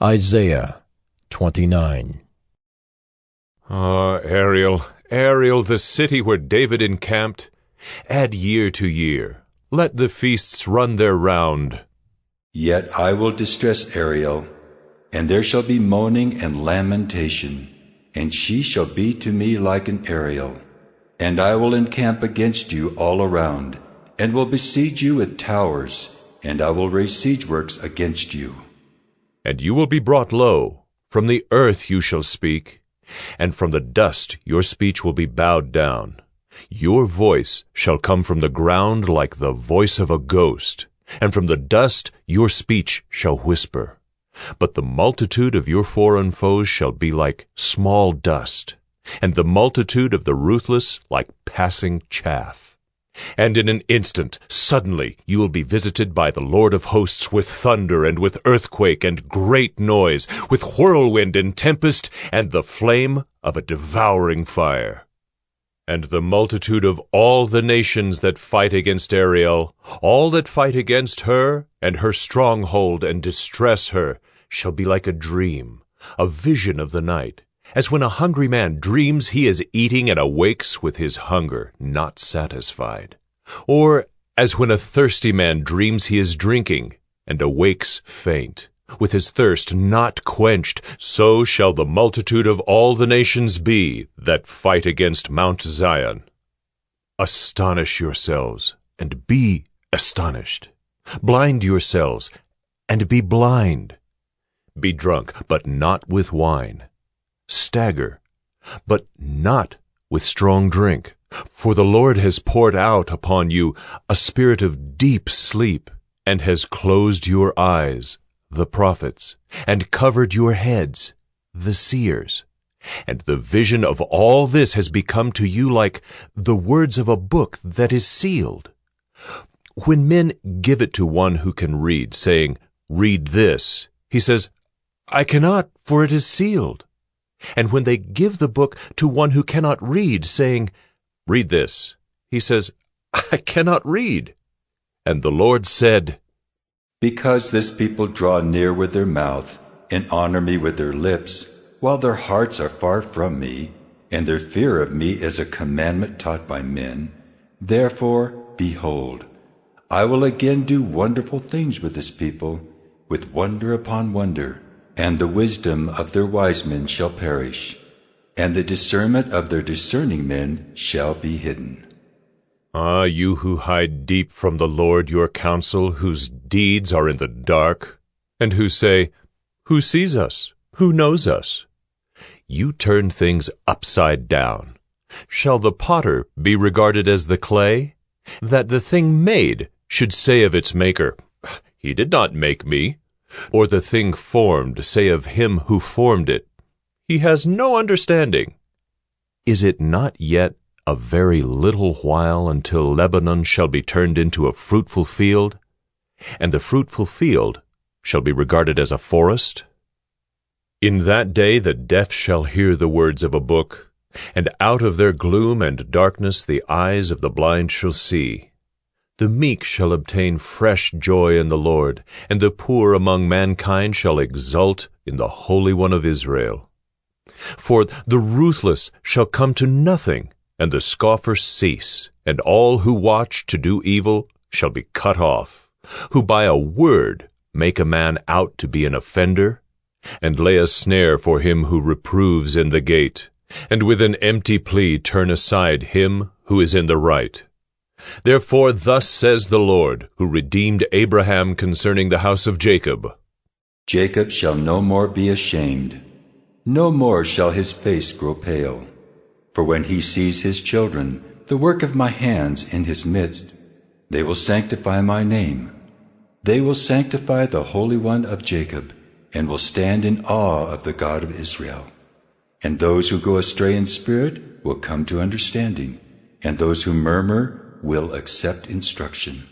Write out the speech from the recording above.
Isaiah 29. Ah, Ariel, Ariel, the city where David encamped, add year to year. Let the feasts run their round. Yet I will distress Ariel, and there shall be moaning and lamentation, and she shall be to me like an Ariel. And I will encamp against you all around, and will besiege you with towers, and I will raise siege works against you. And you will be brought low. From the earth you shall speak, and from the dust your speech will be bowed down. Your voice shall come from the ground like the voice of a ghost, and from the dust your speech shall whisper. But the multitude of your foreign foes shall be like small dust, and the multitude of the ruthless like passing chaff. And in an instant, suddenly, you will be visited by the Lord of hosts with thunder and with earthquake and great noise, with whirlwind and tempest and the flame of a devouring fire. And the multitude of all the nations that fight against Ariel, all that fight against her and her stronghold and distress her, shall be like a dream, a vision of the night, as when a hungry man dreams he is eating and awakes with his hunger not satisfied, or as when a thirsty man dreams he is drinking and awakes faint, with his thirst not quenched, so shall the multitude of all the nations be that fight against Mount Zion. Astonish yourselves, and be astonished. Blind yourselves, and be blind. Be drunk, but not with wine. Stagger, but not with strong drink. For the Lord has poured out upon you a spirit of deep sleep, and has closed your eyes, the prophets, and covered your heads, the seers. And the vision of all this has become to you like the words of a book that is sealed. When men give it to one who can read, saying, "Read this," he says, "I cannot, for it is sealed." And when they give the book to one who cannot read, saying, "Read this," he says, "I cannot read." And the Lord said, Because this people draw near with their mouth, and honor me with their lips, while their hearts are far from me, and their fear of me is a commandment taught by men, therefore, behold, I will again do wonderful things with this people, with wonder upon wonder, and the wisdom of their wise men shall perish, and the discernment of their discerning men shall be hidden. Ah, you who hide deep from the Lord your counsel, whose deeds are in the dark, and who say, "Who sees us? Who knows us?" You turn things upside down. Shall the potter be regarded as the clay, that the thing made should say of its maker, "He did not make me," or the thing formed say of him who formed it, "He has no understanding"? Is it not yet a very little while until Lebanon shall be turned into a fruitful field, and the fruitful field shall be regarded as a forest? In that day the deaf shall hear the words of a book, and out of their gloom and darkness the eyes of the blind shall see. The meek shall obtain fresh joy in the Lord, and the poor among mankind shall exult in the Holy One of Israel. For the ruthless shall come to nothing, and the scoffer cease, and all who watch to do evil shall be cut off, who by a word make a man out to be an offender, and lay a snare for him who reproves in the gate, and with an empty plea turn aside him who is in the right. Therefore thus says the Lord, who redeemed Abraham concerning the house of Jacob, Jacob shall no more be ashamed, no more shall his face grow pale. For when he sees his children, the work of my hands in his midst, they will sanctify my name. They will sanctify the Holy One of Jacob, and will stand in awe of the God of Israel. And those who go astray in spirit will come to understanding, and those who murmur will accept instruction.